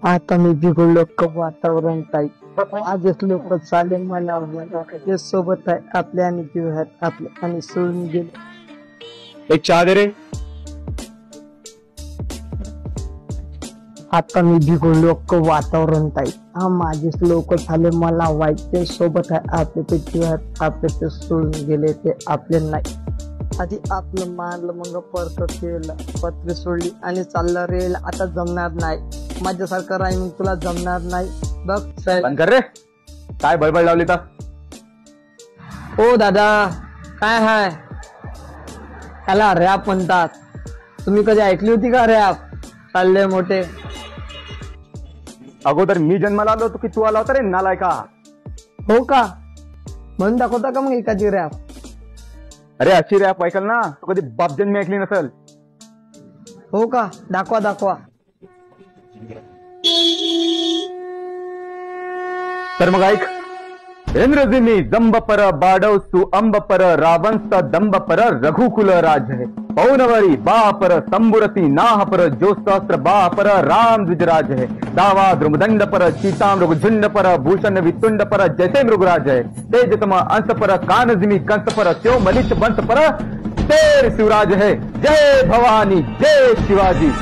आता मी बिघडलो वातावरण टाईप आजच लोक चालेल मला ते सोबत आहे आपल्या आणि जीव आहेत आपले आणि सोडून गेले. एक चहा दे रे. आता मी बिघडलो वातावरण टाईप हा माझेच लोक झाले मला वाईट ते सोबत आहे आपले ते जीव आहेत आपले ते सोडून गेले ते आपले नाही. आधी आपलं मारलं मग परत केलं पत्रे सोडली आणि चाललं रेल आता जमणार नाही माझ्यासारखं राहील तुला जमणार नाही बघ बंद कर रे. काय बळबळ लावली तर ओ दादा काय हाय त्याला रॅप म्हणतात. तुम्ही कधी ऐकली होती का रॅप चालले मोठे. अगोदर मी जन्माला आलो होतो की तू आला होता रे नालायका. हो का म्हणून दाखवता का मग एखादी रॅप. अरे अशी रॅप ऐकल ना तू कधी बाप जन्मी ऐकली नसल. हो का दाखवा दाखवा. तर मग ऐक. इंद्रजिनी जंब पर बाडवसु अंब पर रावंस दंब पर रघुकुल राज है पौनवरी बा पर संबुरती नाह पर जोस्त्र बा पर राम द्विजराज है दावा द्रुमदंड पर चीता मृगझुंड पर भूषण वितुंड पर जैसे मृगराज है तेजतम अंश पर कानजिमी कंस पर त्यो मलिच बंस पर शेर शिवराज है जय भवानी जय शिवाजी.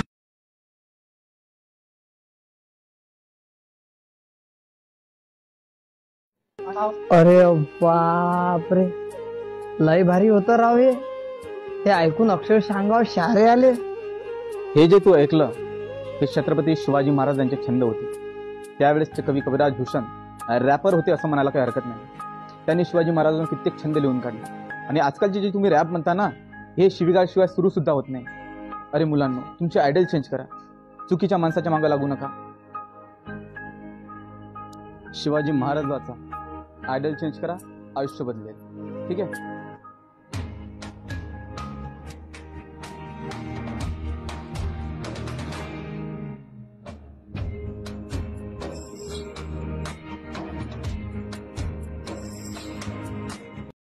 अरे बापरे लय भारी होतं राव हे ऐकून अक्षरशः अंगावर शारे आले. हे जे तू ऐकलं हे छत्रपती शिवाजी महाराज यांचे छंद होते. त्यावेळेसचे कवी कविराज भूषण रॅपर होते असं म्हणायला काही हरकत नाही. त्यांनी शिवाजी महाराजांना कित्येक छंद लिहून काढले आणि आजकालचे जे तुम्ही रॅप म्हणता ना हे शिवीगाळशिवाय सुरू सुद्धा होत नाही. अरे मुलांनो तुमचे आयडल चेंज करा. चुकीच्या माणसाच्या मागे लागू नका. शिवाजी महाराज वाचा आयडल चेंज करा आयुष्य बदलेल. ठीक आहे.